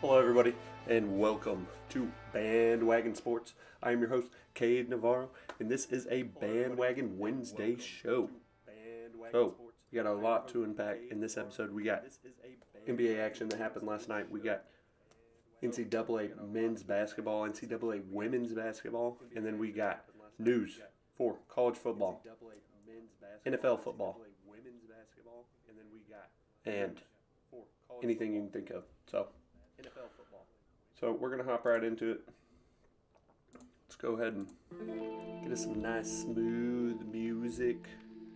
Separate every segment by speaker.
Speaker 1: Hello, everybody, and welcome to Bandwagon Sports. I am your host, Cade Navarro, and this is a Bandwagon Wednesday show. So, we got a lot to unpack in this episode. We got NBA action that happened last night. We got NCAA men's basketball, NCAA women's basketball, and then we got news for college football, NFL football, and anything you can think of. So we're going to hop right into it. Let's go ahead and get us some nice, smooth music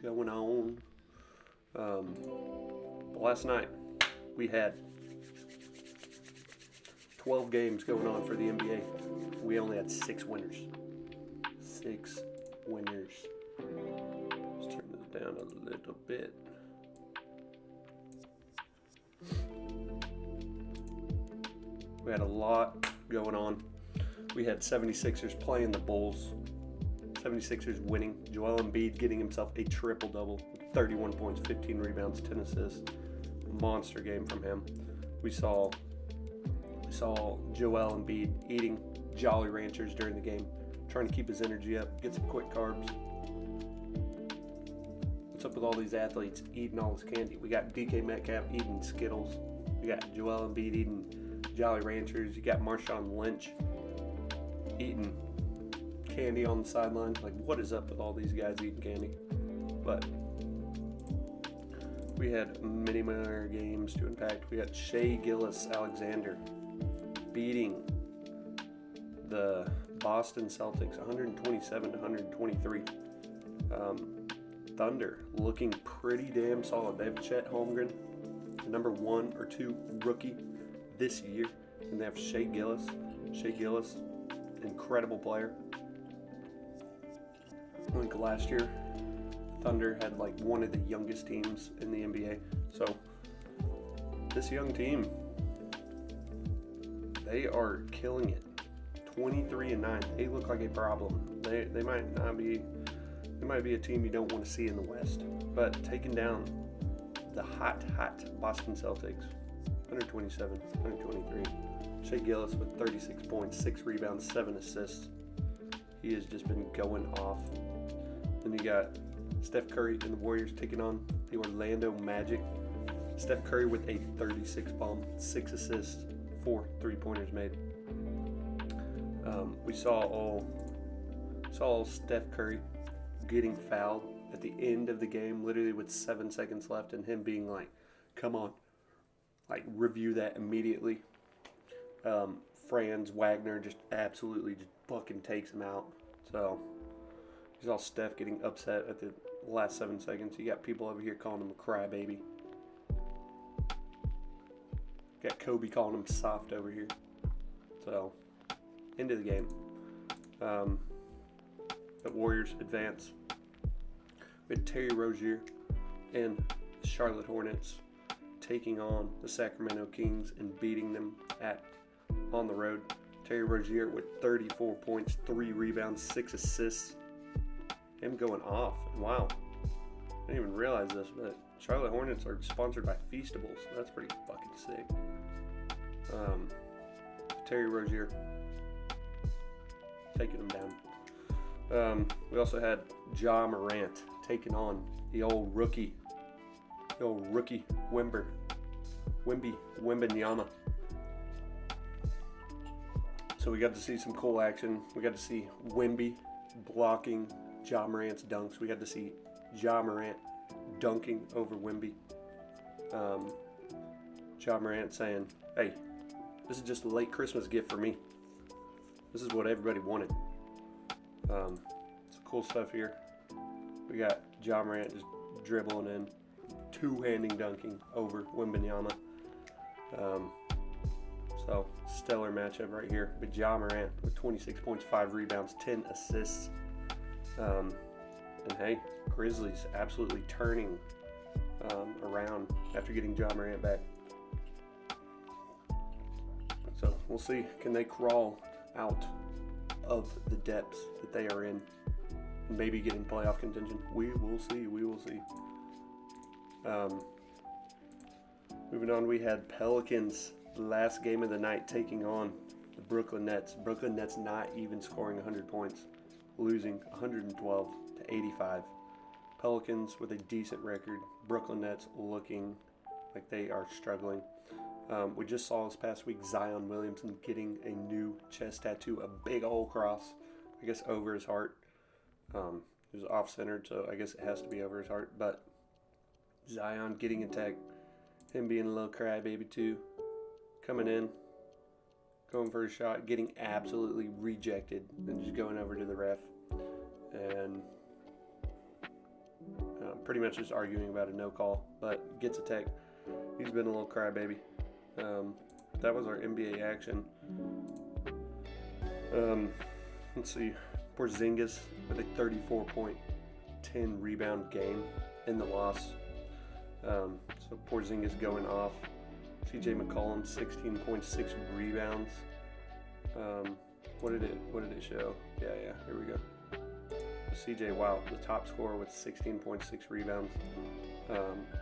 Speaker 1: going on. But last night, we had 12 games going on for the NBA. We only had 6 winners. 6 winners. Let's turn this down a little bit. We had a lot going on. We had 76ers playing the Bulls. 76ers winning. Joel Embiid getting himself a triple-double. 31 points, 15 rebounds, 10 assists. Monster game from him. We saw Joel Embiid eating Jolly Ranchers during the game, trying to keep his energy up, get some quick carbs. What's up with all these athletes eating all this candy? We got DK Metcalf eating Skittles. We got Joel Embiid eating Jolly Ranchers. You got Marshawn Lynch eating candy on the sideline. Like, what is up with all these guys eating candy? But we had many more games to unpack. We got Shea Gilgeous-Alexander beating the Boston Celtics 127-123. Thunder looking pretty damn solid. They have Chet Holmgren, the number 1 or 2 rookie this year, and they have Shea Gilgeous. Shea Gilgeous, incredible player. I think last year, Thunder had like one of the youngest teams in the NBA. So this young team, they are killing it. 23-9. They look like a problem. They might not be. They might be a team you don't want to see in the West, but taking down the hot Boston Celtics. 127, 123. Shea Gilgeous with 36 points, 6 rebounds, 7 assists. He has just been going off. Then you got Steph Curry and the Warriors taking on the Orlando Magic. Steph Curry with a 36 bomb, 6 assists, 4 3-pointers made. We saw all Steph Curry getting fouled at the end of the game, literally with 7 seconds left, and him being like, come on. Like, review that immediately. Franz Wagner just absolutely just fucking takes him out. So, you saw Steph getting upset at the last 7 seconds. You got people over here calling him a crybaby. Got Kobe calling him soft over here. So, end of the game. The Warriors advance. We had Terry Rozier and the Charlotte Hornets taking on the Sacramento Kings and beating them on the road. Terry Rozier with 34 points, 3 rebounds, 6 assists. Him going off. Wow. I didn't even realize this, but Charlotte Hornets are sponsored by Feastables. That's pretty fucking sick. Terry Rozier taking him down. We also had Ja Morant taking on the old rookie Wembanyama. So we got to see some cool action. We got to see Wemby blocking Ja Morant's dunks. We got to see Ja Morant dunking over Wemby. Ja Morant saying, hey, this is just a late Christmas gift for me. This is what everybody wanted. Some cool stuff here. We got Ja Morant just dribbling in, two-handing dunking over Wembanyama. So, stellar matchup right here. But Ja Morant with 26 points, 5 rebounds, 10 assists. And hey, Grizzlies absolutely turning around after getting Ja Morant back. So, we'll see. Can they crawl out of the depths that they are in and maybe get in playoff contention? We will see. Moving on, we had Pelicans last game of the night, taking on the Brooklyn Nets. Brooklyn Nets not even scoring 100 points, losing 112 to 85. Pelicans with a decent record. Brooklyn Nets looking like they are struggling. We just saw this past week Zion Williamson getting a new chest tattoo, a big old cross, I guess over his heart. It was off-centered, so I guess it has to be over his heart. But Zion getting attacked, him being a little crybaby too, coming in, going for a shot, getting absolutely rejected, and just going over to the ref, and pretty much just arguing about a no call, but gets attacked. He's been a little crybaby. That was our NBA action. Let's see. Porzingis with a 34.10 rebound game in the loss. So Porzingis going off. CJ McCollum 16.6 rebounds. What did it show? Yeah, here we go. CJ, wow, the top scorer with 16.6 rebounds.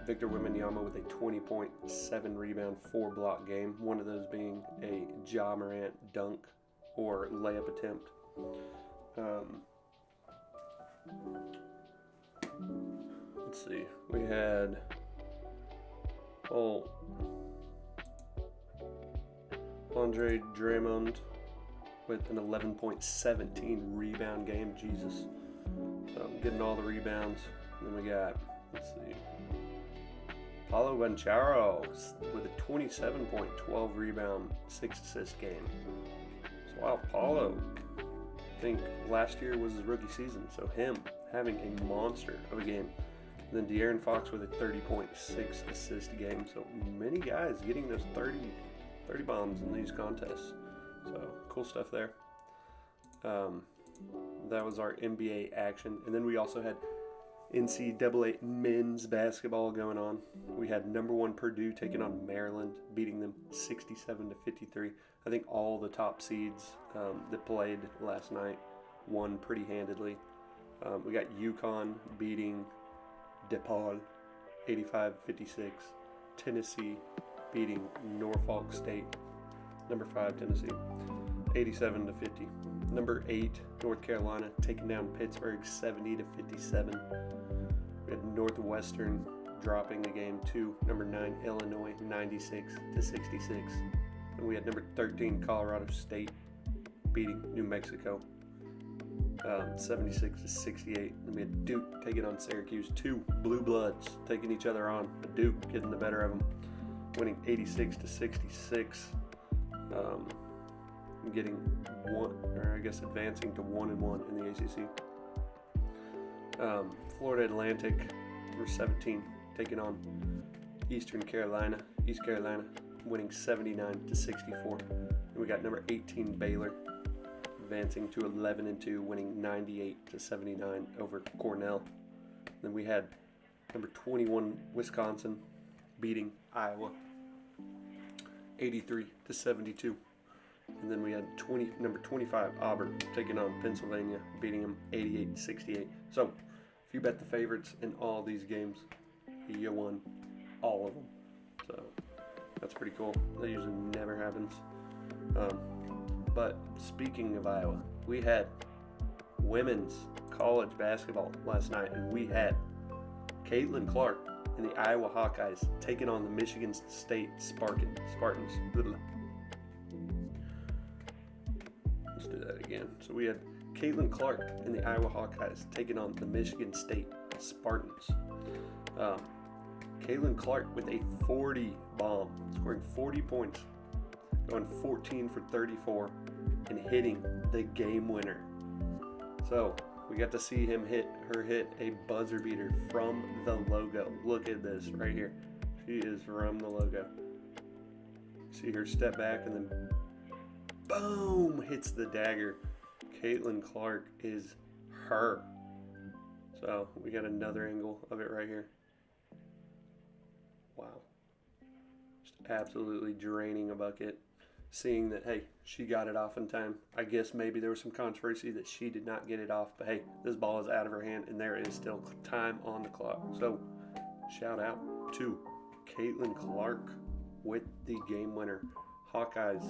Speaker 1: Victor Wembanyama with a 20.7 rebound, 4-block game. One of those being a Ja Morant dunk or layup attempt. Let's see. We had Andre Drummond with an 11.17 rebound game. Jesus. Getting all the rebounds. And then we got, let's see, Paulo Banchero with a 27.12 rebound, 6 assist game. So, wow, Paulo, I think last year was his rookie season, so him having a monster of a game. And then De'Aaron Fox with a 30.6 assist game. So many guys getting those 30 bombs in these contests. So cool stuff there. That was our NBA action. And then we also had NCAA men's basketball going on. We had number 1 Purdue taking on Maryland, beating them 67 to 53. I think all the top seeds that played last night won pretty handedly. We got UConn beating DePaul 85-56. Tennessee beating Norfolk State, number 5 Tennessee, 87 to 50. Number 8 North Carolina taking down Pittsburgh 70 to 57. We had Northwestern dropping the game to number 9 Illinois 96 to 66. And we had number 13 Colorado State beating New Mexico 76 to 68. And we had Duke taking on Syracuse. 2 blue bloods taking each other on. But Duke getting the better of them, winning 86 to 66. Getting one, or I guess advancing to 1-1 in the ACC. Florida Atlantic, number 17, taking on East Carolina, winning 79 to 64. And we got number 18 Baylor, advancing to 11-2, winning 98 to 79 over Cornell. Then we had number 21 Wisconsin beating Iowa 83 to 72. And then we had number 25 Auburn taking on Pennsylvania, beating them 88 to 68. So if you bet the favorites in all these games, you won all of them. So that's pretty cool. That usually never happens. But speaking of Iowa, we had women's college basketball last night, and we had Caitlin Clark and the Iowa Hawkeyes taking on the Michigan State Spartans. Let's do that again. So we had Caitlin Clark and the Iowa Hawkeyes taking on the Michigan State Spartans. Caitlin Clark with a 40 bomb, scoring 40 points, going 14 for 34, and hitting the game winner. So we got to see her hit a buzzer beater from the logo. Look at this right here. She is from the logo. See her step back and then boom, hits the dagger. Caitlin Clark is her. So we got another angle of it right here. Wow. Just absolutely draining a bucket. Seeing that, hey, she got it off in time. I guess maybe there was some controversy that she did not get it off. But hey, this ball is out of her hand and there is still time on the clock. So shout out to Caitlin Clark. with the game winner. Hawkeyes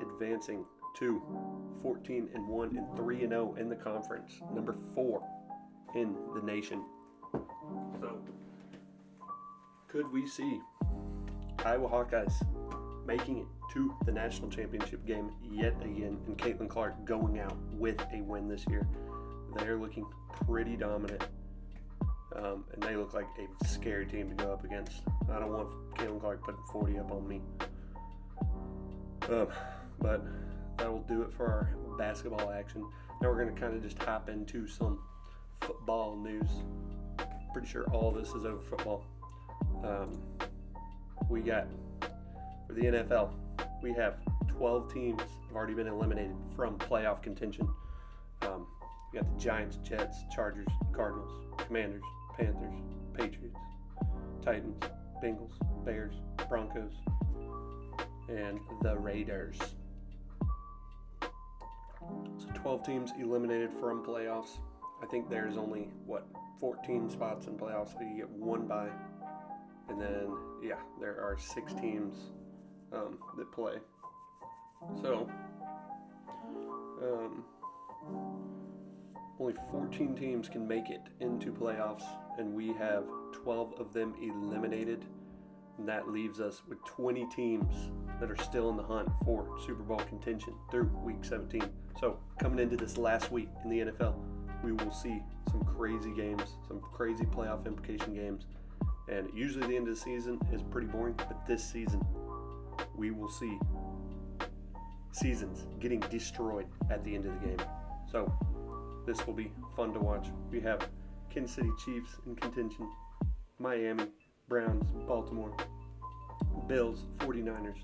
Speaker 1: advancing to 14-1 and 3-0 in the conference, number 4 in the nation. So, could we see Iowa Hawkeyes making it to the national championship game yet again, and Caitlin Clark going out with a win this year? They're looking pretty dominant, and they look like a scary team to go up against. I don't want Caitlin Clark putting 40 up on me. But that will do it for our basketball action. Now we're going to kind of just hop into some football news. Pretty sure all this is over football. We got, for the NFL, we have 12 teams have already been eliminated from playoff contention. We got the Giants, Jets, Chargers, Cardinals, Commanders, Panthers, Patriots, Titans, Bengals, Bears, Broncos, and the Raiders. So 12 teams eliminated from playoffs. I think there's only, 14 spots in playoffs, so you get one bye. And then, there are 6 teams that play. So, only 14 teams can make it into playoffs, and we have 12 of them eliminated. And that leaves us with 20 teams that are still in the hunt for Super Bowl contention through Week 17. So coming into this last week in the NFL, we will see some crazy games, some crazy playoff implication games. And usually the end of the season is pretty boring, but this season we will see seasons getting destroyed at the end of the game. So this will be fun to watch. We have Kansas City Chiefs in contention, Miami, Browns, Baltimore, Bills, 49ers.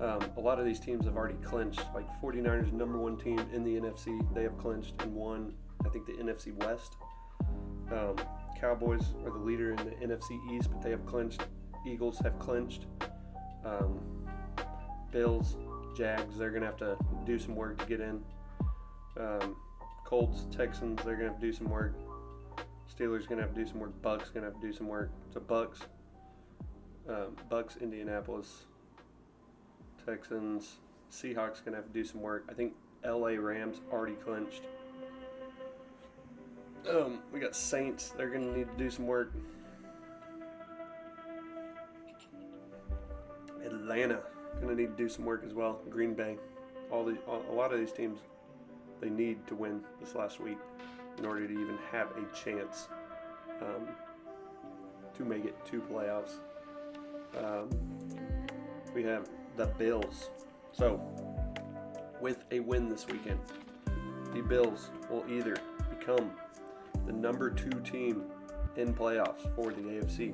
Speaker 1: A lot of these teams have already clinched. Like 49ers, number 1 team in the NFC, they have clinched and won, I think, the NFC West. Cowboys are the leader in the NFC East, but they have clinched. Eagles have clinched. Bills, Jags, they're going to have to do some work to get in. Colts, Texans, they're going to have to do some work. Steelers going to have to do some work. Bucks going to have to do some work. So Bucks, Indianapolis, Texans, Seahawks going to have to do some work. I think LA Rams already clinched. We got Saints. They're going to need to do some work. Atlanta going to need to do some work as well. Green Bay. A lot of these teams, they need to win this last week in order to even have a chance to make it to playoffs. We have the Bills. So, with a win this weekend, the Bills will either become the number 2 team in playoffs for the AFC,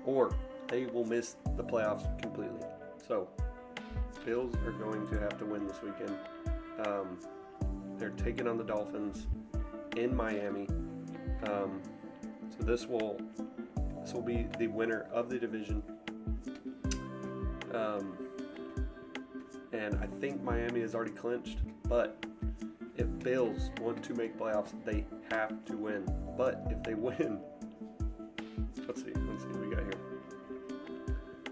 Speaker 1: or they will miss the playoffs completely. So, Bills are going to have to win this weekend. They're taking on the Dolphins in Miami. So this will be the winner of the division. And I think Miami has already clinched, but if Bills want to make playoffs, they have to win. But if they win, let's see what we got here.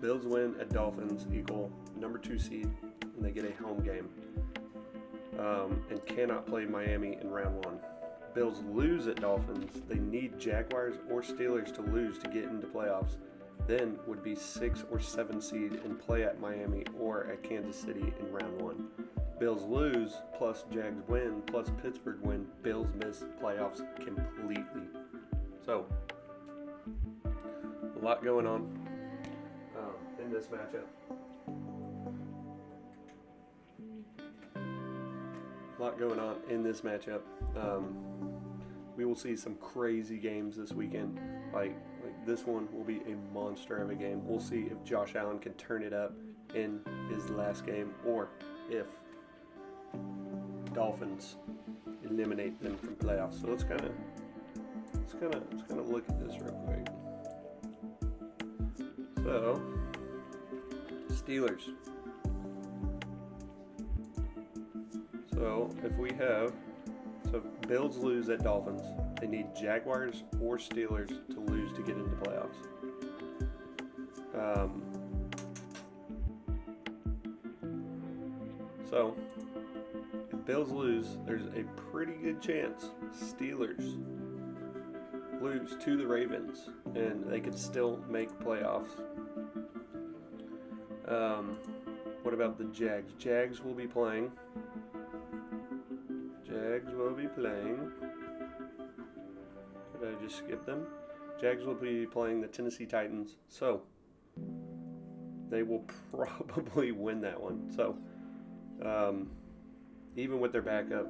Speaker 1: Bills win at Dolphins equal number 2 seed, and they get a home game. And cannot play Miami in round 1. Bills lose at Dolphins. They need Jaguars or Steelers to lose to get into playoffs. Then would be 6 or 7 seed and play at Miami or at Kansas City in round 1. Bills lose plus Jags win plus Pittsburgh win. Bills miss playoffs completely. So a lot going on in this matchup. We will see some crazy games this weekend. Like this one will be a monster of a game. We'll see if Josh Allen can turn it up in his last game, or if Dolphins eliminate them from playoffs. So let's kind of look at this real quick. So Steelers. So if Bills lose at Dolphins, they need Jaguars or Steelers to lose to get into playoffs. So, if Bills lose, there's a pretty good chance Steelers lose to the Ravens, and they could still make playoffs. What about the Jags? Jags will be playing. Did I just skip them? Jags will be playing the Tennessee Titans, so they will probably win that one. So, even with their backup,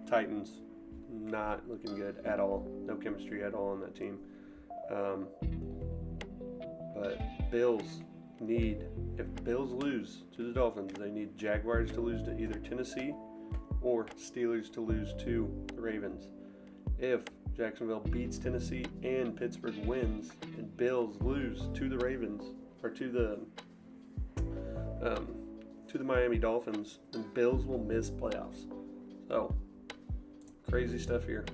Speaker 1: Titans not looking good at all. No chemistry at all on that team. But Bills need, if Bills lose to the Dolphins, they need Jaguars to lose to either Tennessee or Steelers to lose to the Ravens. If Jacksonville beats Tennessee and Pittsburgh wins and Bills lose to the Ravens or to the Miami Dolphins, then Bills will miss playoffs. So, crazy stuff here.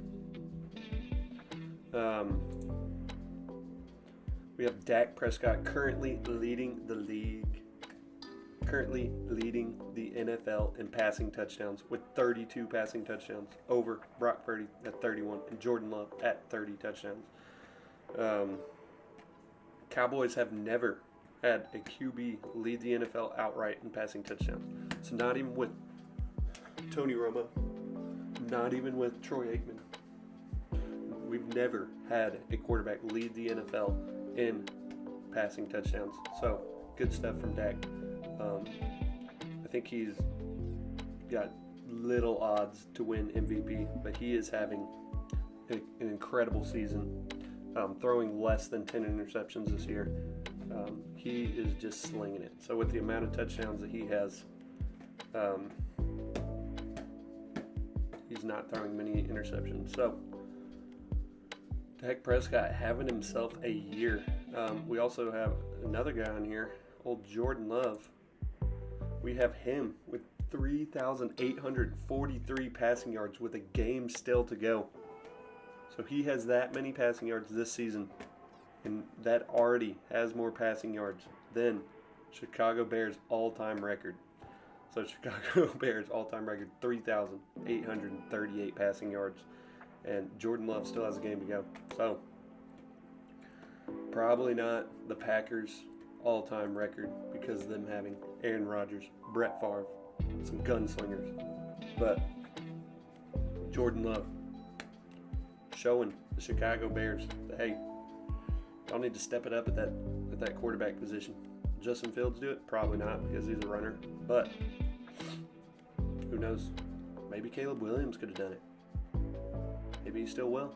Speaker 1: We have Dak Prescott currently leading the league, currently leading the NFL in passing touchdowns with 32 passing touchdowns over Brock Purdy at 31 and Jordan Love at 30 touchdowns. Cowboys have never had a QB lead the NFL outright in passing touchdowns. So not even with Tony Romo, not even with Troy Aikman. We've never had a quarterback lead the NFL in passing touchdowns. So good stuff from Dak. I think he's got little odds to win MVP, but he is having an incredible season, throwing less than 10 interceptions this year. He is just slinging it. So with the amount of touchdowns that he has, he's not throwing many interceptions. So Dak Prescott having himself a year. We also have another guy on here, old Jordan Love. We have him with 3,843 passing yards with a game still to go. So he has that many passing yards this season, and that already has more passing yards than Chicago Bears all-time record. So Chicago Bears all-time record, 3,838 passing yards, and Jordan Love still has a game to go. So probably not the Packers all-time record because of them having Aaron Rodgers, Brett Favre, some gunslingers. But Jordan Love showing the Chicago Bears that, hey, y'all need to step it up at that quarterback position. Justin Fields do it? Probably not because he's a runner. But who knows? Maybe Caleb Williams could have done it. Maybe he still will.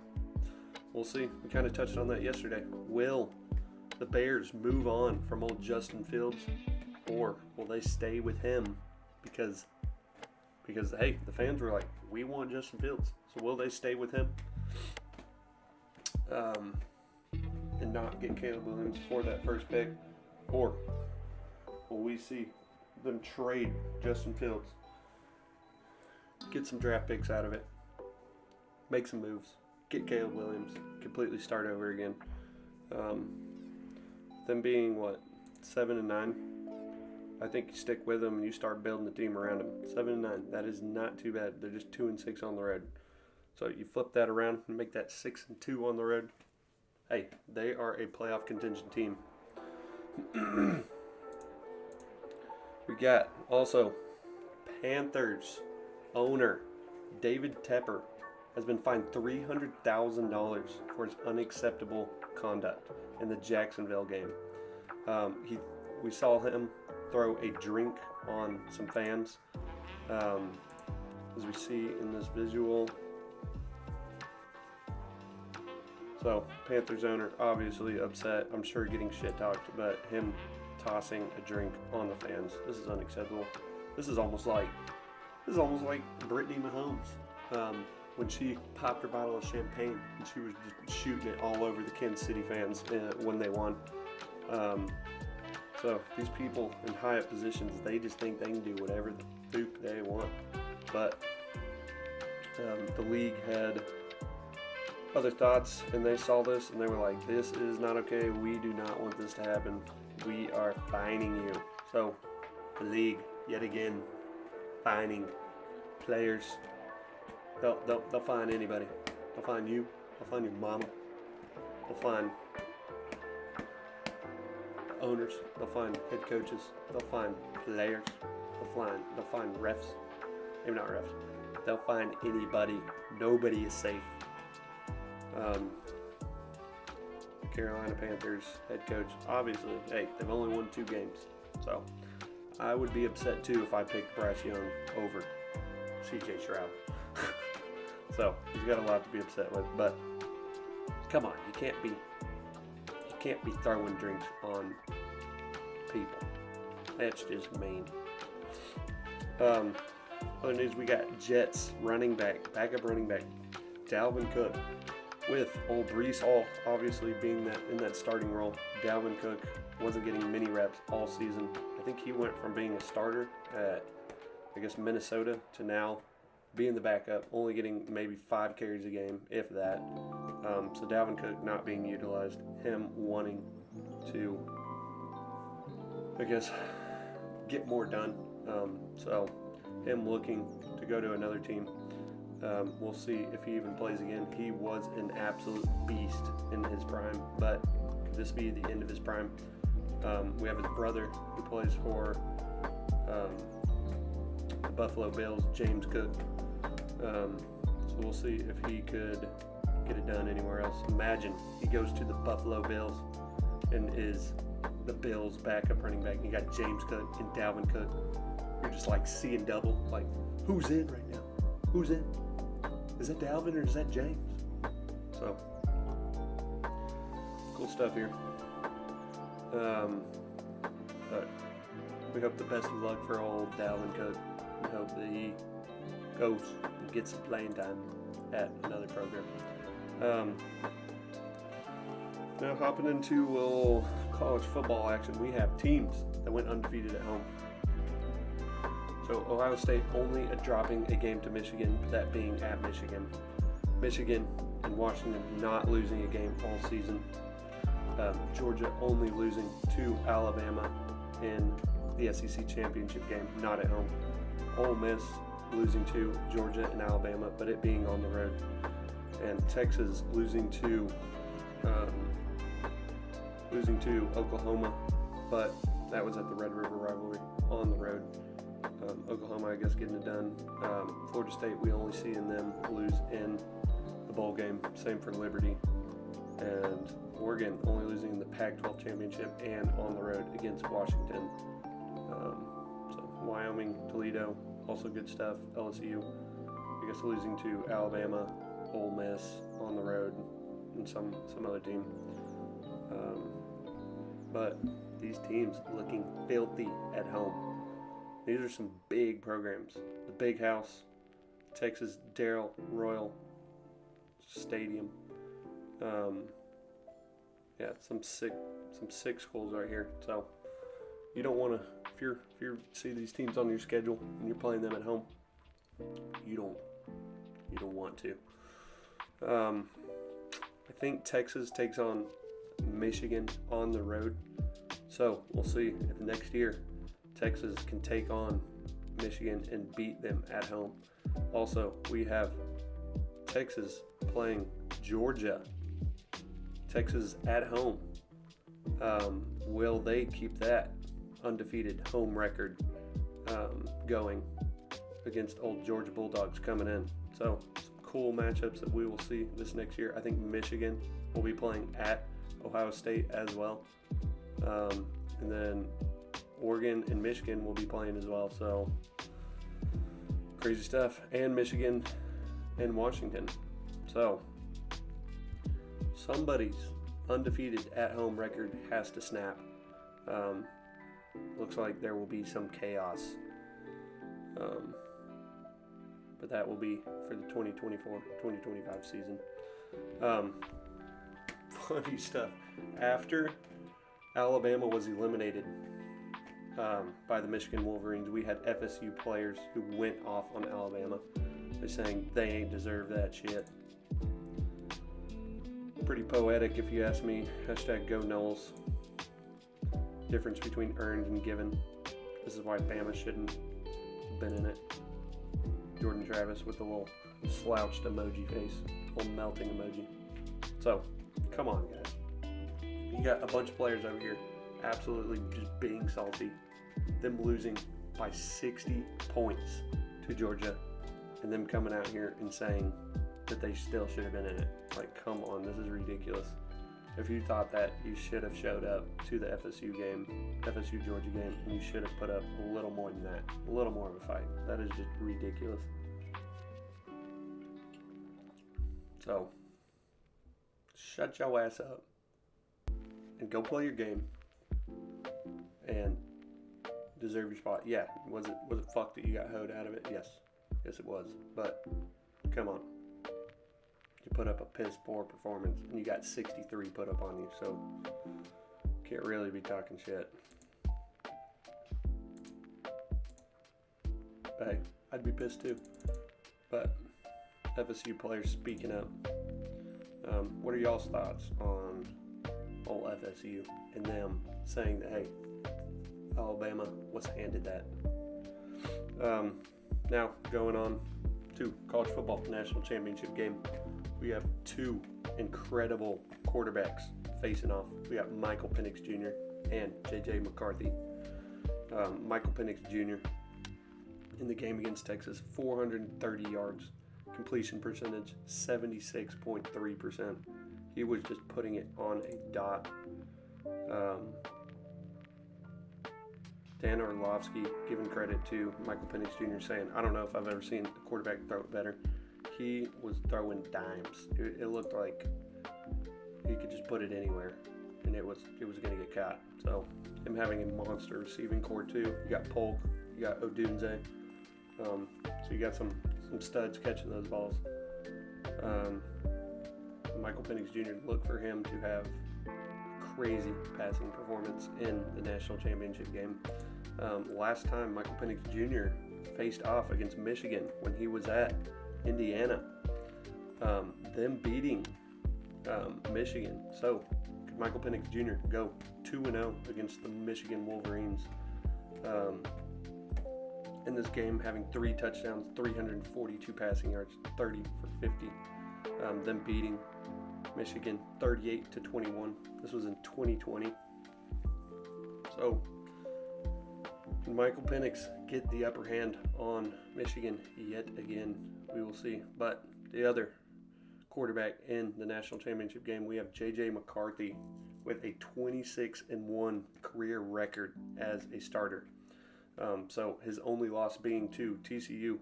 Speaker 1: We'll see. We kind of touched on that yesterday. Will the Bears move on from old Justin Fields, or will they stay with him because hey, the fans were like, we want Justin Fields, so will they stay with him and not get Caleb Williams for that first pick, or will we see them trade Justin Fields, get some draft picks out of it, make some moves, get Caleb Williams, completely start over again? Them being, 7-9, I think you stick with them and you start building the team around them. 7-9, that is not too bad. They're just 2-6 on the road. So you flip that around and make that 6-2 on the road. Hey, they are a playoff contingent team. We got also Panthers owner David Tepper has been fined $300,000 for his unacceptable conduct in the Jacksonville game. We saw him throw a drink on some fans, as we see in this visual. So Panthers owner obviously upset. I'm sure getting shit talked, but him tossing a drink on the fans. This is unacceptable. This is almost like Brittany Mahomes. When she popped her bottle of champagne and she was just shooting it all over the Kansas City fans when they won. So these people in high-up positions, they just think they can do whatever the fuck they want. But the league had other thoughts, and they saw this and they were like, this is not okay. We do not want this to happen. We are fining you. So the league, yet again, fining players. They'll fine anybody. They'll fine you. They'll fine your mama. They'll fine owners. They'll fine head coaches. They'll fine players. They'll fine refs. Maybe not refs. They'll find anybody. Nobody is safe. Carolina Panthers head coach, obviously, hey, they've only won 2 games. So I would be upset too if I picked Bryce Young over CJ Stroud. So he's got a lot to be upset with. But come on, you can't be throwing drinks on people. That's just mean. Other news, we got Jets backup running back, Dalvin Cook, with old Breece Hall obviously being in that starting role. Dalvin Cook wasn't getting many reps all season. I think he went from being a starter at, Minnesota to now being the backup, only getting maybe 5 carries a game, if that. So Dalvin Cook not being utilized, him wanting to, get more done. So him looking to go to another team. We'll see if he even plays again. He was an absolute beast in his prime, but could this be the end of his prime? We have his brother who plays for the Buffalo Bills, James Cook. So we'll see if he could get it done anywhere else. Imagine he goes to the Buffalo Bills and is the Bills' backup running back. You got James Cook and Dalvin Cook. You're just like seeing double. Like, who's in right now? Who's in? Is that Dalvin or is that James? So, cool stuff here. But we hope the best of luck for old Dalvin Cook. We hope that he goes and gets some playing time at another program. Now hopping into a little college football action, we have teams that went undefeated at home. So Ohio State only dropping a game to Michigan, that being at Michigan. Michigan and Washington not losing a game all season. Georgia only losing to Alabama in the SEC championship game, not at home. Ole Miss losing to Georgia and Alabama, but it being on the road. And Texas losing to Oklahoma, but that was at the Red River rivalry on the road. Oklahoma, I guess, getting it done. Florida State, we only see in them lose in the bowl game. Same for Liberty. And Oregon only losing in the Pac-12 championship and on the road against Washington. So Wyoming, Toledo, also good stuff. LSU, I guess, losing to Alabama, Ole Miss on the road, and some other team. But these teams looking filthy at home. These are some big programs. The Big House, Texas Darrell Royal Stadium. Some sick schools right here. So you don't want to, if you see these teams on your schedule and you're playing them at home, you don't want to. I think Texas takes on Michigan on the road. So we'll see if next year Texas can take on Michigan and beat them at home. Also, we have Texas playing Georgia. Texas at home. Will they keep that undefeated home record going against old Georgia Bulldogs coming in? So some cool matchups that we will see this next year. I think Michigan will be playing at Ohio State as well. And then Oregon and Michigan will be playing as well. So crazy stuff. And Michigan and Washington. So somebody's undefeated at-home record has to snap. Looks like there will be some chaos. But that will be for the 2024-2025 season. Funny stuff. After Alabama was eliminated by the Michigan Wolverines, we had FSU players who went off on Alabama. They're saying they ain't deserve that shit. pretty poetic if you ask me. Hashtag go Knowles. Difference between earned and given. This is why Bama shouldn't have been in it. Jordan Travis with the little slouched emoji face, little melting emoji. So, come on, guys. You got a bunch of players over here absolutely just being salty. Them losing by 60 points to Georgia, and them coming out here and saying that they still should have been in it. Like, come on, this is ridiculous. If you thought that, you should have showed up to the FSU Georgia game, and you should have put up a little more than that, a little more of a fight. That is just ridiculous. So, shut your ass up and go play your game and deserve your spot. Yeah, was it fucked that you got hoed out of it? Yes it was. But come on, you put up a piss poor performance and you got 63 put up on you, so can't really be talking shit. But hey, I'd be pissed too. But FSU players speaking up. What are y'all's thoughts on old FSU and them saying that, hey, Alabama was handed that? Now, going on to college football national championship game, we have two incredible quarterbacks facing off. We got Michael Penix Jr. and J.J. McCarthy. Michael Penix Jr. in the game against Texas, 430 yards. Completion percentage, 76.3%. He was just putting it on a dot. Dan Orlovsky giving credit to Michael Penix Jr. saying, I don't know if I've ever seen a quarterback throw it better. He was throwing dimes. It looked like he could just put it anywhere, and it was going to get caught. So him having a monster receiving core too. You got Polk, you got Odunze. So you got some studs catching those balls. Michael Penix Jr., look for him to have crazy passing performance in the national championship game. Last time Michael Penix Jr. faced off against Michigan when he was at Indiana, them beating Michigan. So could Michael Penix Jr. go 2-0 against the Michigan Wolverines in this game, having 3 touchdowns, 342 passing yards, 30 for 50. Them beating Michigan 38-21. This was in 2020. So, can Michael Penix get the upper hand on Michigan yet again? We will see. But the other quarterback in the national championship game, we have J.J. McCarthy with a 26-1 career record as a starter. So his only loss being to TCU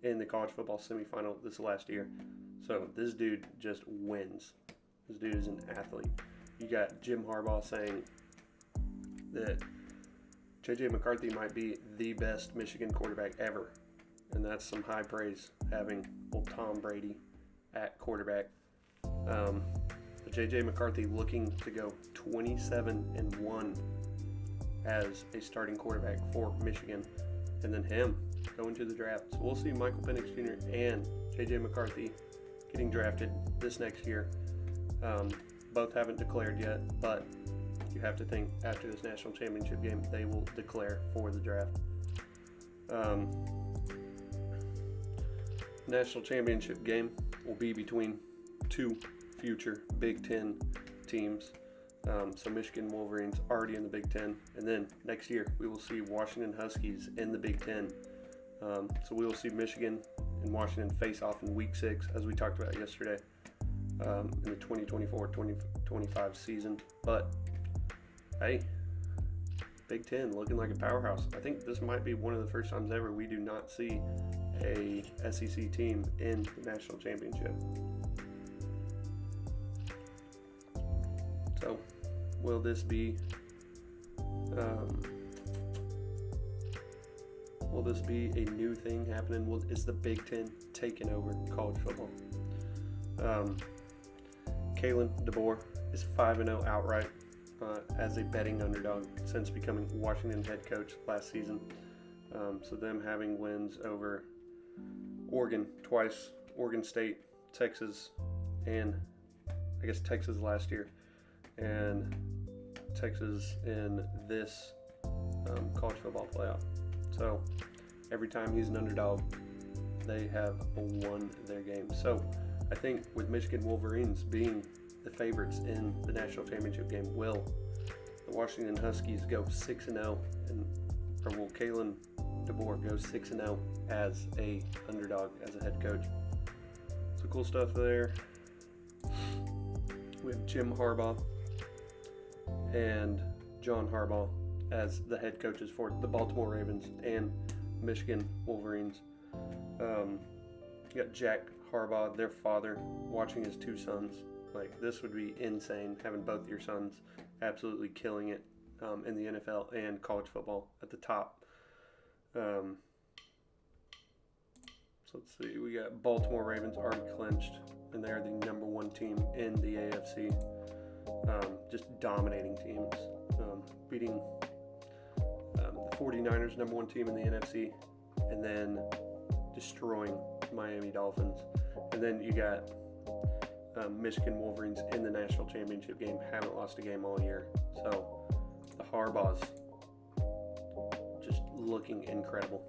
Speaker 1: in the college football semifinal this last year. So this dude just wins. This dude is an athlete. You got Jim Harbaugh saying that J.J. McCarthy might be the best Michigan quarterback ever. And that's some high praise, having old Tom Brady at quarterback. But J.J. McCarthy looking to go 27-1 as a starting quarterback for Michigan, and then him going to the draft. So we'll see Michael Penix Jr. and J.J. McCarthy getting drafted this next year. Both haven't declared yet, but you have to think after this national championship game, they will declare for the draft. National championship game will be between two future Big Ten teams. So Michigan Wolverines already in the Big Ten, and then next year we will see Washington Huskies in the Big Ten. So we will see Michigan and Washington face off in Week 6, as we talked about yesterday, in the 2024-2025 season. But hey, Big Ten looking like a powerhouse. I think this might be one of the first times ever we do not see a SEC team in the national championship. So, will this be a new thing happening? Is the Big Ten taking over college football? Kalen DeBoer is 5-0 outright as a betting underdog since becoming Washington head coach last season. So them having wins over Oregon twice, Oregon State, Texas, and I guess Texas last year, and Texas in this college football playoff. So every time he's an underdog, they have won their game. So I think with Michigan Wolverines being the favorites in the national championship game, will the Washington Huskies go 6-0, or will Kalen DeBoer go 6-0 as a underdog, as a head coach? So cool stuff there. We have Jim Harbaugh and John Harbaugh as the head coaches for the Baltimore Ravens and Michigan Wolverines. You got Jack Harbaugh, their father, watching his two sons. Like, this would be insane, having both your sons absolutely killing it in the NFL and college football at the top. So let's see, we got Baltimore Ravens already clinched, and they're the number one team in the AFC. Just dominating teams, beating the 49ers, number one team in the NFC, and then destroying Miami Dolphins. And then you got Michigan Wolverines in the national championship game, haven't lost a game all year. So the Harbaughs just looking incredible.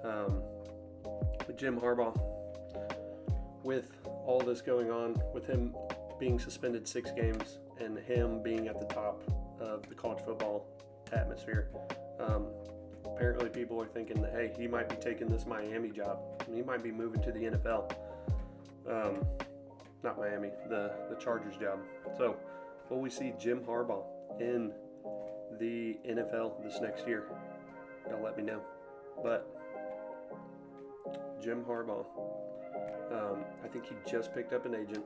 Speaker 1: But Jim Harbaugh, with all this going on, with him being suspended 6 games and him being at the top of the college football atmosphere, apparently people are thinking that, hey, he might be taking this Miami job. He might be moving to the NFL. Not Miami, the Chargers job. So will we see Jim Harbaugh in the NFL this next year? Y'all let me know. But Jim Harbaugh, I think he just picked up an agent.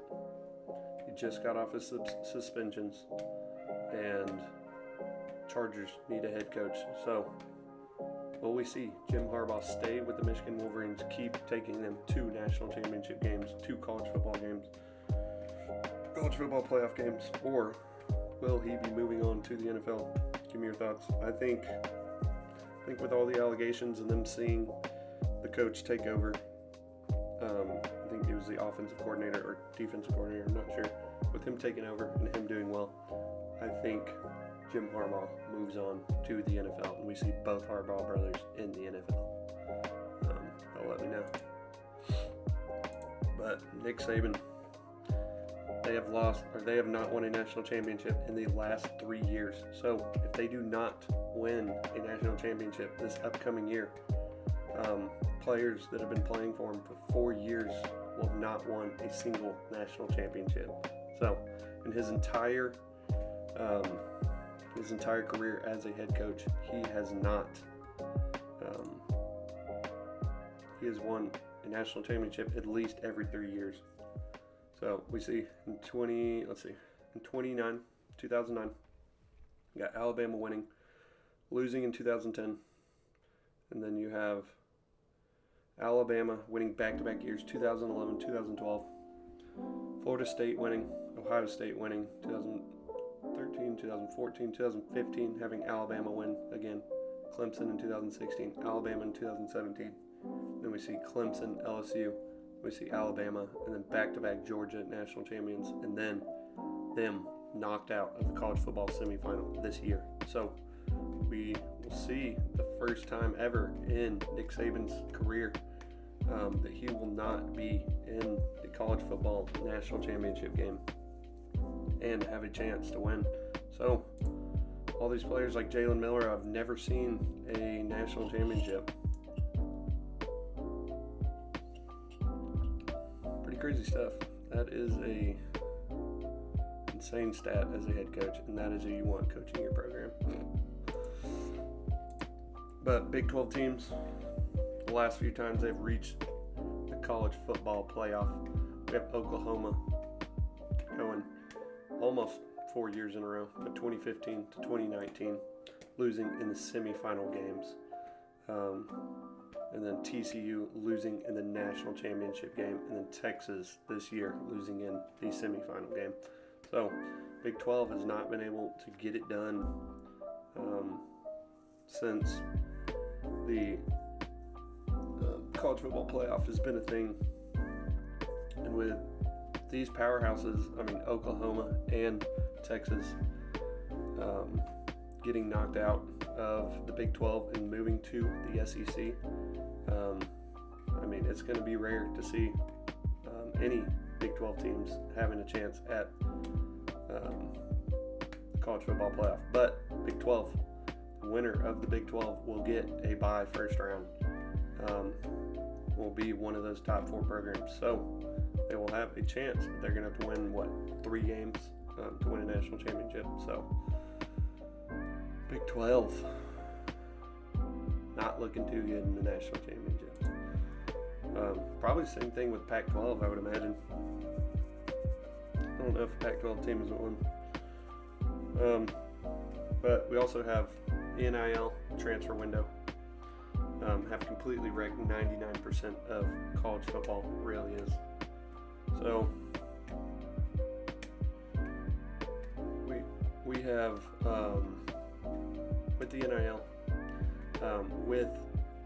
Speaker 1: He just got off his suspensions, and Chargers need a head coach. So will we see Jim Harbaugh stay with the Michigan Wolverines, keep taking them to national championship games, 2 college football games, college football playoff games, or will he be moving on to the NFL? Give me your thoughts. I think with all the allegations and them seeing the coach take over, I think he was the offensive coordinator or defensive coordinator, I'm not sure, with him taking over and him doing well, I think Jim Harbaugh moves on to the NFL, and we see both Harbaugh brothers in the NFL. They'll let me know. But Nick Saban, they have not won a national championship in the last 3 years. So if they do not win a national championship this upcoming year, players that have been playing for him for 4 years will have not won a single national championship. So in his entire career as a head coach, he has not. He has won a national championship at least every 3 years. So we see in 2009, you got Alabama winning, losing in 2010, and then you have Alabama winning back-to-back years, 2011, 2012, Florida State winning, Ohio State winning, 2013, 2014, 2015, having Alabama win again, Clemson in 2016, Alabama in 2017. Then we see Clemson, LSU, we see Alabama, and then back-to-back Georgia national champions, and then them knocked out of the college football semifinal this year. So we will see the first time ever in Nick Saban's career that he will not be in the college football national championship game and have a chance to win. So all these players like Jalen Miller, I've never seen a national championship. Pretty crazy stuff. That is a insane stat as a head coach, and that is who you want coaching your program. But Big 12 teams, the last few times they've reached the college football playoff, we have Oklahoma going almost 4 years in a row, but 2015 to 2019, losing in the semifinal games. And then TCU losing in the national championship game, and then Texas this year losing in the semifinal game. So Big 12 has not been able to get it done since the college football playoff has been a thing. And with these powerhouses, I mean Oklahoma and Texas, getting knocked out of the Big 12 and moving to the SEC, I mean, it's going to be rare to see any Big 12 teams having a chance at college football playoff. But Big 12, the winner of the Big 12 will get a bye first round, will be one of those top 4 programs. So they will have a chance, but they're going to have to win, 3 games to win a national championship. So Big 12, not looking too good in the national championship. Probably the same thing with Pac-12, I would imagine. I don't know if the Pac-12 team is one. But we also have the NIL transfer window. Have completely wrecked 99% of college football, really is. So we have with the NIL, with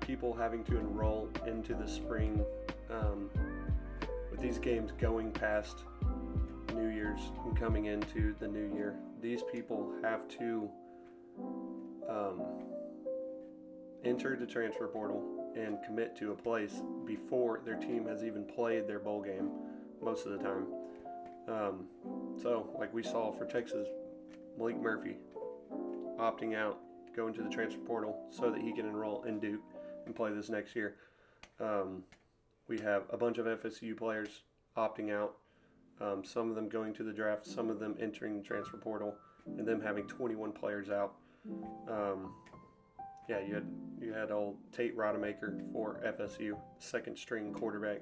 Speaker 1: people having to enroll into the spring, with these games going past New Year's and coming into the new year, these people have to enter the transfer portal and commit to a place before their team has even played their bowl game most of the time. So like we saw for Texas, Malik Murphy opting out, going to the transfer portal so that he can enroll in Duke and play this next year. We have a bunch of FSU players opting out, some of them going to the draft, some of them entering the transfer portal, and them having 21 players out. You had old Tate Rodemaker for FSU, second string quarterback.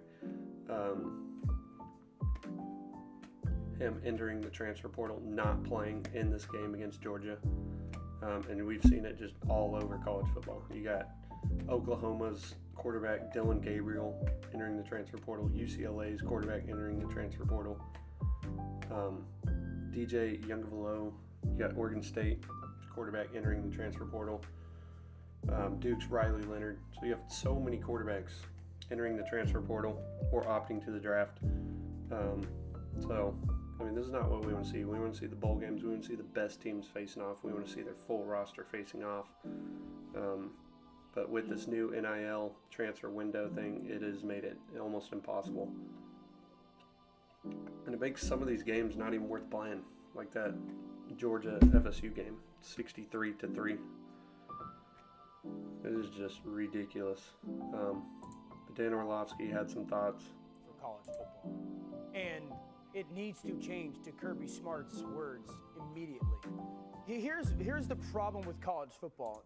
Speaker 1: Him entering the transfer portal, not playing in this game against Georgia. And we've seen it just all over college football. You got Oklahoma's quarterback Dylan Gabriel entering the transfer portal, UCLA's quarterback entering the transfer portal, DJ Youngavalo. You got Oregon State quarterback entering the transfer portal, Duke's Riley Leonard. So you have so many quarterbacks entering the transfer portal or opting to the draft. I mean, this is not what we want to see. We want to see the bowl games. We want to see the best teams facing off. We want to see their full roster facing off. But with this new NIL transfer window thing, it has made it almost impossible. And it makes some of these games not even worth playing, like that Georgia FSU game, 63-3. It is just ridiculous. But Dan Orlovsky had some thoughts
Speaker 2: for college football, and it needs to change, to Kirby Smart's words, immediately. Here's the problem with college football.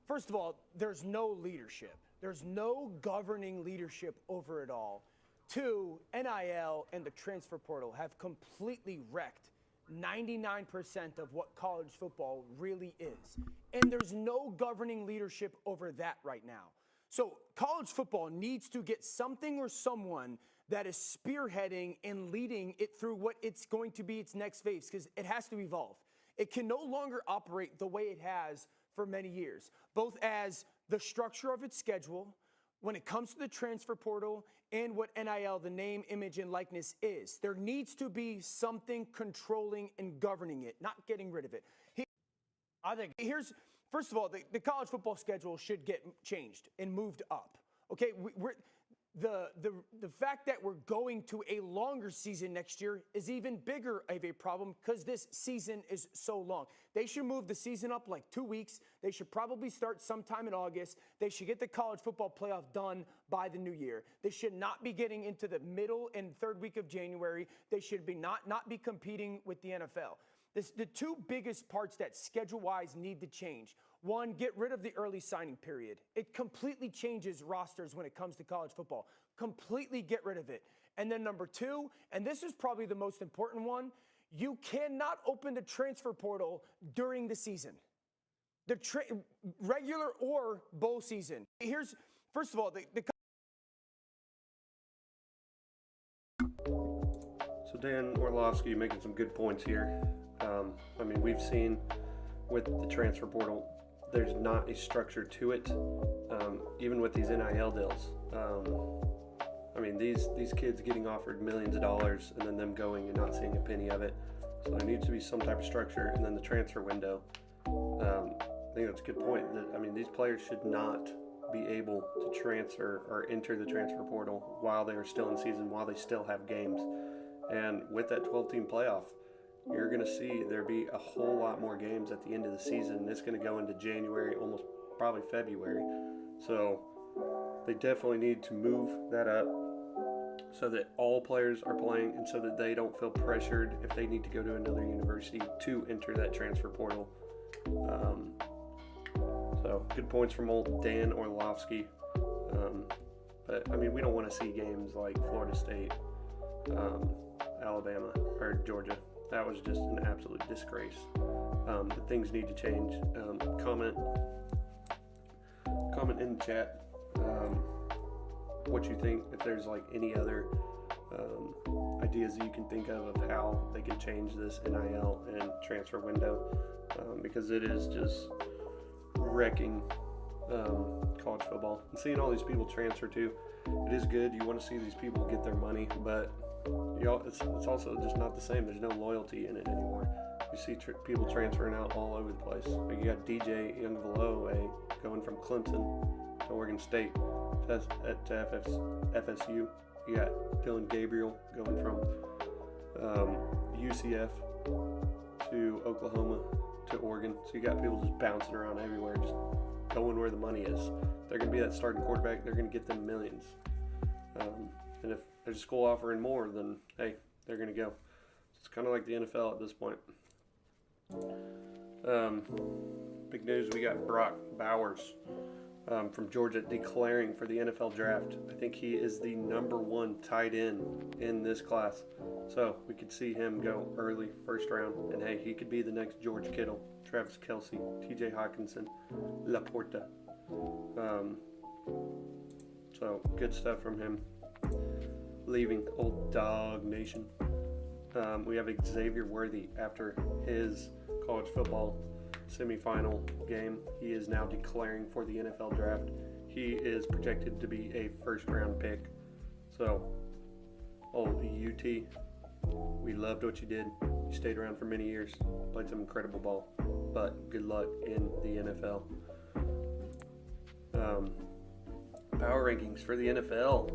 Speaker 2: First of all, there's no leadership. There's no governing leadership over it all. 2, NIL and the transfer portal have completely wrecked 99% of what college football really is. And there's no governing leadership over that right now. So college football needs to get something or someone that is spearheading and leading it through what it's going to be its next phase, because it has to evolve. It can no longer operate the way it has for many years, both as the structure of its schedule, when it comes to the transfer portal, and what NIL, the name, image, and likeness is. There needs to be something controlling and governing it, not getting rid of it. I think first of all, the college football schedule should get changed and moved up. Okay, the fact that we're going to a longer season next year is even bigger of a problem because this season is so long. They should move the season up like 2 weeks. They should probably start sometime in August. They should get the college football playoff done by the new year. They should not be getting into the middle and third week of January. They should be not be competing with the NFL. The 2 biggest parts that schedule-wise need to change. 1, get rid of the early signing period. It completely changes rosters when it comes to college football. Completely get rid of it. And then number 2, and this is probably the most important one, you cannot open the transfer portal during the season. The regular or bowl season. First of all,
Speaker 1: So Dan Orlovsky making some good points here. I mean, we've seen with the transfer portal, there's not a structure to it, even with these NIL deals. I mean, these kids getting offered millions of dollars and then them going and not seeing a penny of it. So there needs to be some type of structure. And then the transfer window. I think that's a good point. I mean, these players should not be able to transfer or enter the transfer portal while they are still in season, while they still have games. And with that 12-team playoff, you're going to see there be a whole lot more games at the end of the season. It's going to go into January, almost probably February. So they definitely need to move that up so that all players are playing and so that they don't feel pressured if they need to go to another university to enter that transfer portal. So good points from old Dan Orlovsky. But, I mean, we don't want to see games like Florida State, Alabama, or Georgia. That was just an absolute disgrace. But things need to change. Comment in the chat what you think, if there's like any other ideas that you can think of how they can change this NIL and transfer window, because it is just wrecking college football. And seeing all these people transfer too, it is good. You want to see these people get their money, but it's also just not the same. There's no loyalty in it anymore. You see people transferring out all over the place. Like you got DJ Youngvaloe going from Clemson to Oregon State to FSU. You got Dylan Gabriel going from UCF to Oklahoma to Oregon. So you got people just bouncing around everywhere, just going where the money is. They're going to be that starting quarterback. They're going to get them millions. And if there's a school offering more, then, hey, they're going to go. It's kind of like the NFL at this point. Big news, we got Brock Bowers from Georgia declaring for the NFL draft. I think he is the #1 tight end in this class. So we could see him go early, first round. And, hey, he could be the next George Kittle, Travis Kelce, TJ Hawkinson, Laporta. So good stuff from him. Leaving Old Dog Nation. We have Xavier Worthy after his college football semifinal game. He is now declaring for the NFL draft. He is projected to be a first-round pick. So, old UT, we loved what you did. You stayed around for many years, played some incredible ball, but good luck in the NFL. Power rankings for the NFL.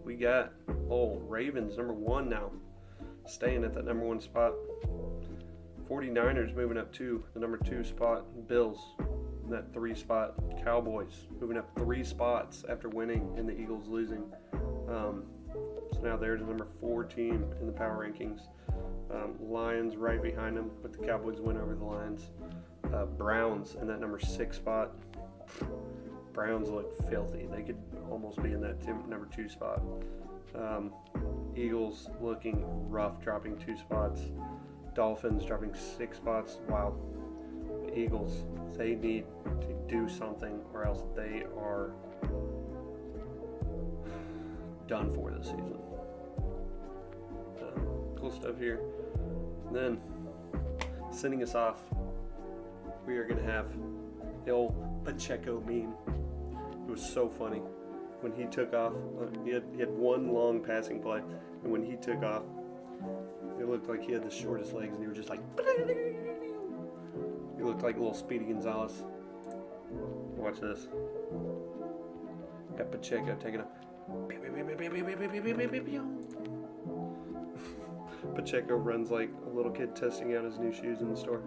Speaker 1: We got Ravens #1 now, staying at that #1 spot. 49ers moving up to the #2 spot. Bills in that 3 spot. Cowboys moving up 3 spots after winning and the Eagles losing. So now they're the #4 team in the power rankings. Lions right behind them with the Cowboys win over the Lions. Browns in that #6 spot. Browns look filthy. They could almost be in that #2 spot. Eagles looking rough, dropping 2 spots. Dolphins dropping 6 spots. Wow. The Eagles, they need to do something or else they are done for this season. Cool stuff here. And then, sending us off, we are going to have the old Pacheco meme. It was so funny. When he took off, he had one long passing play, and when he took off, it looked like he had the shortest legs, and he was just like, he looked like a little Speedy Gonzalez. Watch this. Got Pacheco taking a Pacheco runs like a little kid testing out his new shoes in the store.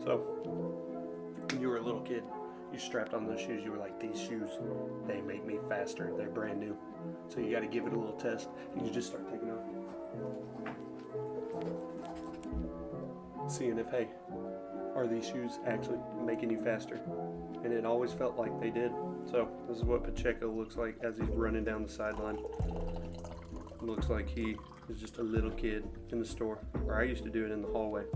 Speaker 1: So, when you were a little kid, you strapped on those shoes, you were like, these shoes, they make me faster. They're brand new. So you got to give it a little test, and you just start taking off. Seeing if, hey, are these shoes actually making you faster? And it always felt like they did. So this is what Pacheco looks like as he's running down the sideline. It looks like he is just a little kid in the store. Or I used to do it in the hallway.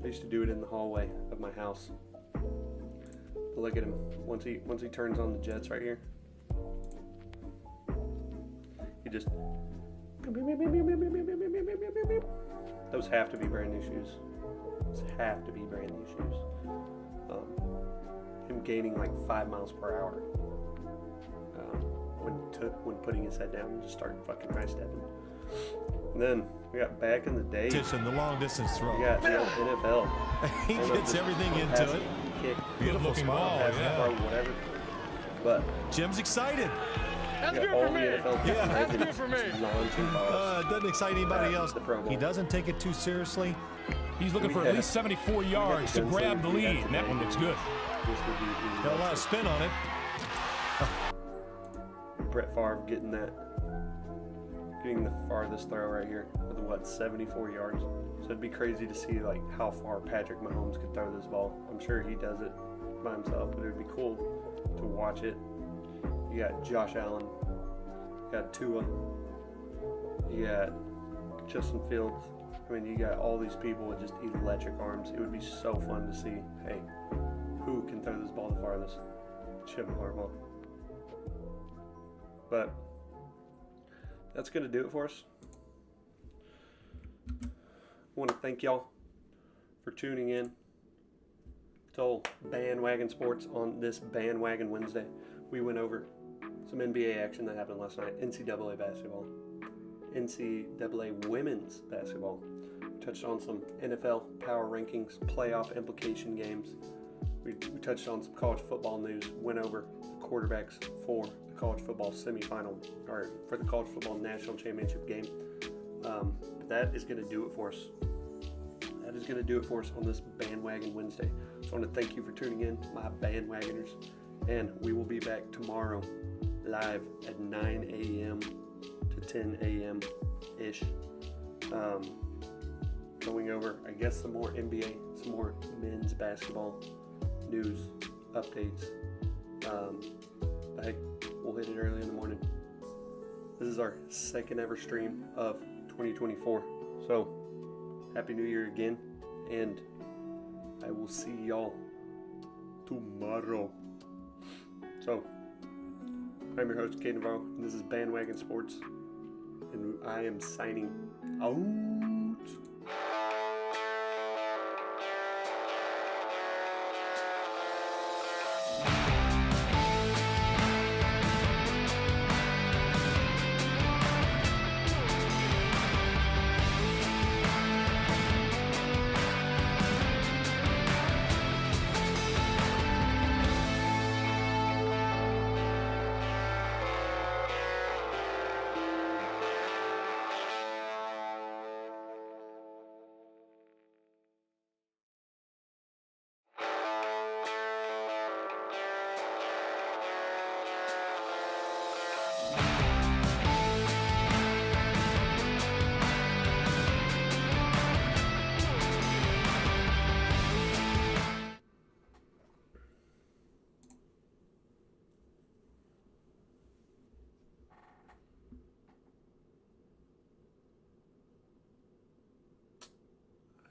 Speaker 1: I used to do it in the hallway of my house. But look at him. Once he turns on the jets right here, he just... Those have to be brand new shoes. Those have to be brand new shoes. Him gaining like 5 miles per hour. when putting his head down and just started fucking high stepping. And then we got back in the day.
Speaker 3: Titian, the long distance throw.
Speaker 1: We got the old NFL.
Speaker 3: He gets everything into it.
Speaker 1: Kick,
Speaker 3: Beautiful
Speaker 4: looking
Speaker 3: smile.
Speaker 4: ball,
Speaker 1: or whatever. But
Speaker 3: Jim's excited.
Speaker 4: That's
Speaker 1: we
Speaker 4: good
Speaker 1: got all
Speaker 4: for
Speaker 1: the
Speaker 4: me.
Speaker 1: NFL
Speaker 3: Yeah.
Speaker 4: That's good for me.
Speaker 1: launching balls.
Speaker 3: Doesn't excite anybody
Speaker 1: At
Speaker 3: else.
Speaker 1: the Pro Bowl.
Speaker 3: He doesn't take it too seriously.
Speaker 4: He's looking for at least 74 yards to grab the lead, and that one looks good.
Speaker 1: This would be
Speaker 3: Got a lot of spin on it.
Speaker 1: Brett Favre getting the farthest throw right here with what, 74 yards. So it'd be crazy to see like how far Patrick Mahomes could throw this ball. I'm sure he does it by himself, but it'd be cool to watch it. You got Josh Allen, you got Tua, you got Justin Fields. I mean, you got all these people with just electric arms. It would be so fun to see, hey, who can throw this ball the farthest? Chip Harbaugh. But that's going to do it for us. I want to thank y'all for tuning in to old Bandwagon Sports on this Bandwagon Wednesday. We went over some NBA action that happened last night, NCAA basketball, NCAA women's basketball. We touched on some NFL power rankings, playoff implication games. We touched on some college football news, went over the quarterbacks for the college football semifinal, or for the college football national championship game. But that is going to do it for us. That is going to do it for us on this Bandwagon Wednesday. So I want to thank you for tuning in, my bandwagoners. And we will be back tomorrow live at 9 a.m. to 10 a.m.-ish. Going over, I guess, some more NBA, some more men's basketball news, updates. But hey, we'll hit it early in the morning. This is our second ever stream of 2024. So, Happy New Year again, and I will see y'all tomorrow. So, I'm your host, Kate Navarro, and this is Bandwagon Sports, and I am signing out.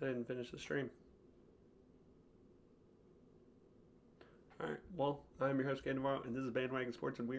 Speaker 1: I didn't finish the stream. Alright, well, I'm your host, Kate Navarro, and this is Bandwagon Sports, and we are